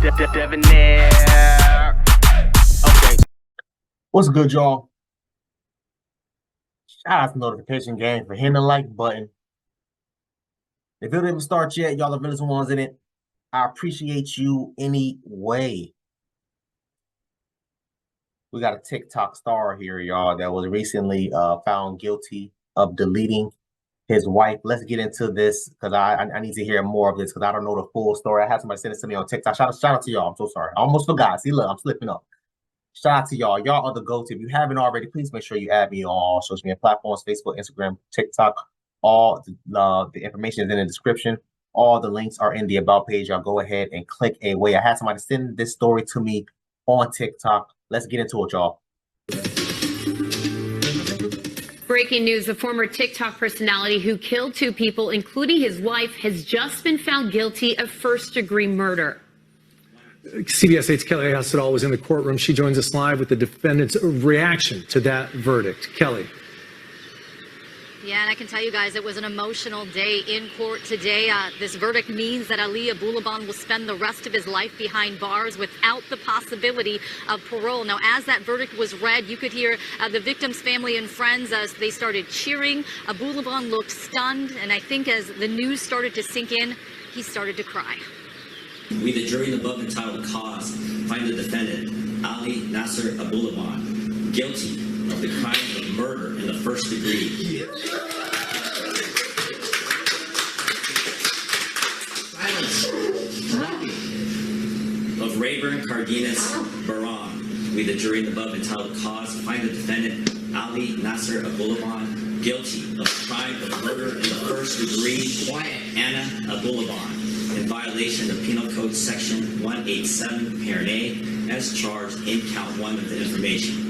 Debonair. Okay. What's good, y'all? Shout out to the notification gang for hitting the like button. If it didn't start yet, y'all the realest ones in it. I appreciate you anyway. We got a TikTok star here, y'all, that was recently found guilty of deleting his wife. Let's get into this because I need to hear more of this because I don't know the full story. I had somebody send this to me on TikTok. Shout out to y'all. I'm so sorry. I almost forgot. See, look, I'm slipping up. Shout out to y'all. Y'all are the go-to. If you haven't already, please make sure you add me on all social media platforms, Facebook, Instagram, TikTok. All the information is in the description. All the links are in the About page. Y'all go ahead and click away. I had somebody send this story to me on TikTok. Let's get into it, y'all. Breaking news, a former TikTok personality who killed 2 people, including his wife, has just been found guilty of first-degree murder. CBS 8's Kelly Hassedall was in the courtroom. She joins us live with the defendant's reaction to that verdict. Kelly. Yeah, and I can tell you guys, it was an emotional day in court today. This verdict means that Ali Abulaban will spend the rest of his life behind bars without the possibility of parole. Now, as that verdict was read, you could hear the victim's family and friends as they started cheering. Abulaban looked stunned, and I think as the news started to sink in, he started to cry. We, the jury in the above entitled cause, find the defendant, Ali Nasser Abulaban, guilty of the crime of murder in the first degree. Of Rayburn Cardenas Baran. We, the jury in the above entitled cause, find the defendant, Ali Nasser Abulaban, guilty of the crime of murder in the first degree. Anna Abulaban, in violation of Penal Code Section 187, Parent A, as charged in Count 1 of the information.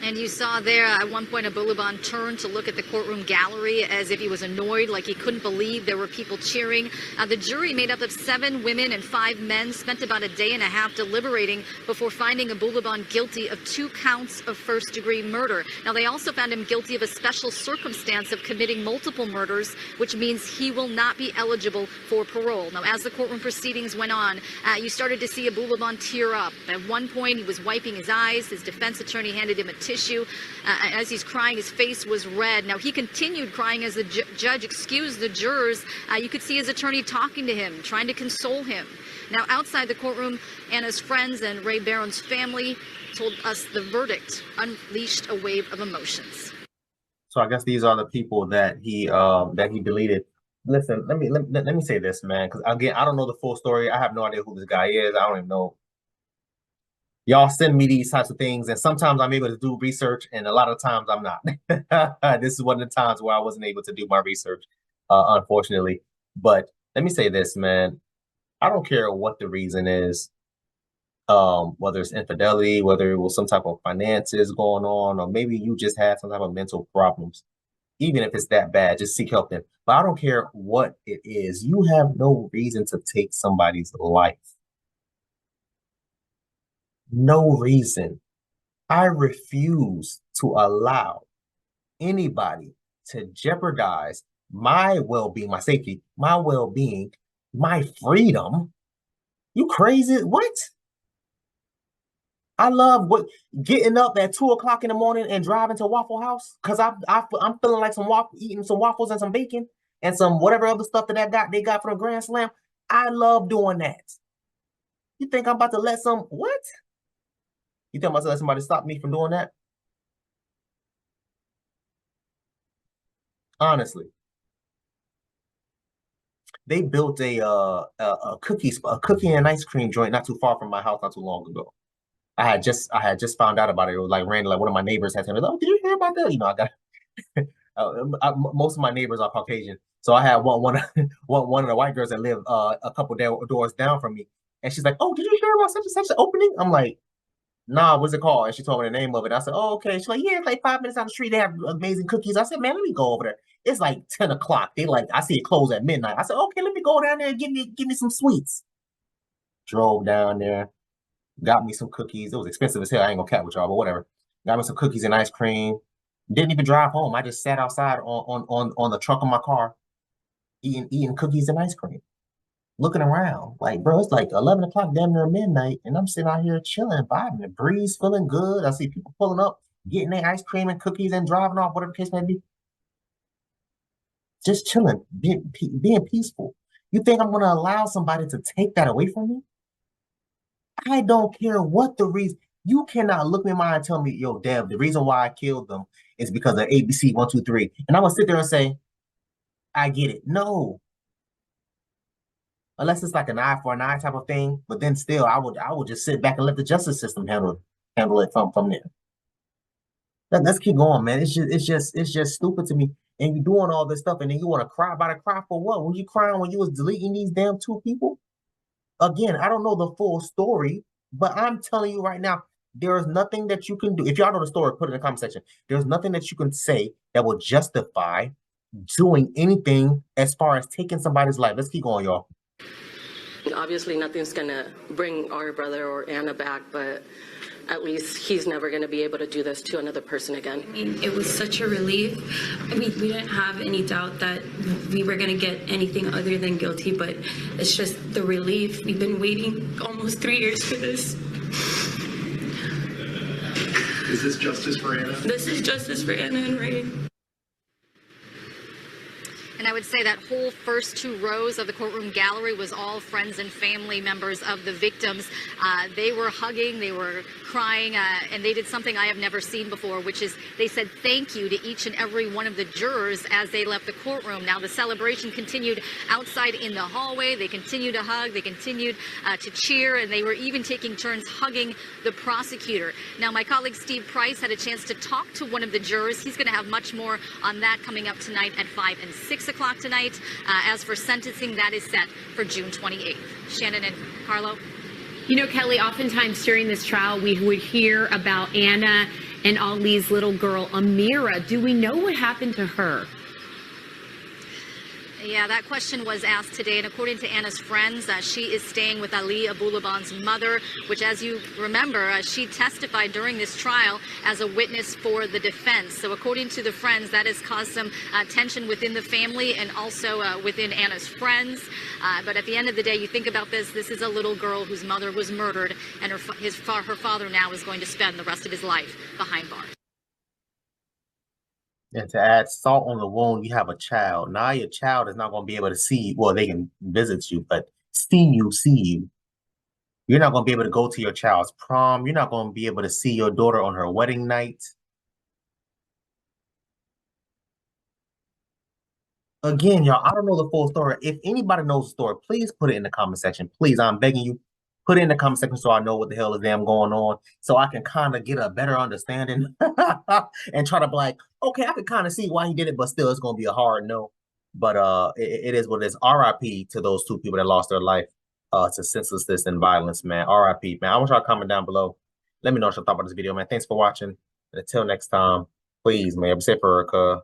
And you saw there at one point Abulaban turned to look at the courtroom gallery as if he was annoyed, like he couldn't believe there were people cheering. The jury, made up of 7 women and 5 men, spent about a day and a half deliberating before finding Abulaban guilty of 2 counts of first-degree murder. Now, they also found him guilty of a special circumstance of committing multiple murders, which means he will not be eligible for parole. Now, as the courtroom proceedings went on, you started to see Abulaban tear up. At one point, he was wiping his eyes. His defense attorney handed him a tissue. As he's crying, his face was red. Now, he continued crying as the judge excused the jurors. You could see his attorney talking to him, trying to console him. Now, outside the courtroom, Anna's friends and Ray Barron's family told us the verdict unleashed a wave of emotions. So I guess these are the people that he deleted. Listen, let me say this, man, because again, I don't know the full story. I have no idea who this guy is. I don't even know. Y'all send me these types of things, and sometimes I'm able to do research, and a lot of times I'm not. This is one of the times where I wasn't able to do my research, unfortunately. But let me say this, man. I don't care what the reason is, whether it's infidelity, whether it was some type of finances going on, or maybe you just had some type of mental problems. Even if it's that bad, just seek help then. But I don't care what it is. You have no reason to take somebody's life. No reason. I refuse to allow anybody to jeopardize my well-being, my safety, my well-being, my freedom. You crazy? What? I love getting up at 2 o'clock in the morning and driving to Waffle House because I'm feeling like eating some waffles and some bacon and some whatever other stuff that they got for the Grand Slam. I love doing that. You think I'm about to let what? You think I'm about to let somebody stop me from doing that? Honestly. They built a cookie and ice cream joint not too far from my house not too long ago. I had just found out about it. It was like random. Like one of my neighbors had told me, "Oh, did you hear about that?" You know, I got most of my neighbors are Caucasian, so I had one of the white girls that live a couple doors down from me, and she's like, "Oh, did you hear about such and such an opening?" I'm like, "Nah, what's it called?" And she told me the name of it. I said, "Oh, okay." She's like, "Yeah, it's like 5 minutes down the street. They have amazing cookies." I said, "Man, let me go over there." It's like 10 o'clock. I see it close at midnight. I said, "Okay, let me go down there and give me some sweets." Drove down there. Got me some cookies. It was expensive as hell. I ain't gonna cap with y'all, but whatever. Got me some cookies and ice cream. Didn't even drive home. I just sat outside on the trunk of my car, eating cookies and ice cream. looking around. Like, bro, it's like 11 o'clock, damn near midnight, and I'm sitting out here chilling, vibing, the breeze feeling good. I see people pulling up, getting their ice cream and cookies and driving off, whatever the case may be. Just chilling, being peaceful. You think I'm going to allow somebody to take that away from me? I don't care what the reason. You cannot look me in my eye and tell me, yo, Dev, the reason why I killed them is because of ABC 1, 2, 3. And I'm going to sit there and say, I get it. No. Unless it's like an eye for an eye type of thing. But then still, I would just sit back and let the justice system handle it from there. Let's keep going, man. It's just stupid to me. And you doing all this stuff, and then you want to cry about it. Cry for what? When you crying when you was deleting these damn 2 people? Again, I don't know the full story, but I'm telling you right now, there is nothing that you can do. If y'all know the story, put it in the comment section. There's nothing that you can say that will justify doing anything as far as taking somebody's life. Let's keep going, y'all. Obviously, nothing's going to bring our brother or Anna back, but at least he's never going to be able to do this to another person again. I mean, it was such a relief. I mean, we didn't have any doubt that we were going to get anything other than guilty, but it's just the relief. We've been waiting almost 3 years for this. Is this justice for Anna? This is justice for Anna and Ray. And I would say that whole first 2 rows of the courtroom gallery was all friends and family members of the victims. They were hugging, they were crying, and they did something I have never seen before, which is they said thank you to each and every one of the jurors as they left the courtroom. Now, the celebration continued outside in the hallway. They continued to hug, they continued to cheer, and they were even taking turns hugging the prosecutor. Now, my colleague Steve Price had a chance to talk to one of the jurors. He's going to have much more on that coming up tonight at 5 and 6 o'clock tonight. As for sentencing, that is set for June 28th. Shannon and Carlo. You know, Kelly, oftentimes during this trial, we would hear about Anna and Ali's little girl, Amira. Do we know what happened to her? Yeah, that question was asked today, and according to Anna's friends, she is staying with Ali Abulaban's mother, which, as you remember, she testified during this trial as a witness for the defense. So according to the friends, that has caused some tension within the family and also within Anna's friends. But at the end of the day, you think about this is a little girl whose mother was murdered, and her father now is going to spend the rest of his life behind bars. And to add salt on the wound, you have a child. Now your child is not going to be able to see you. Well, they can visit you, but see you. You're not going to be able to go to your child's prom. You're not going to be able to see your daughter on her wedding night. Again, y'all, I don't know the full story. If anybody knows the story, please put it in the comment section. Please, I'm begging you. Put it in the comment section so I know what the hell is damn going on, so I can kind of get a better understanding and try to be like, okay, I can kind of see why he did it, but still it's going to be a hard no. But it is what it is. RIP to those 2 people that lost their life to senselessness and violence, man. RIP, man. I want y'all to comment down below. Let me know what y'all thought about this video, man. Thanks for watching. And until next time, please, man, be safe, Erica.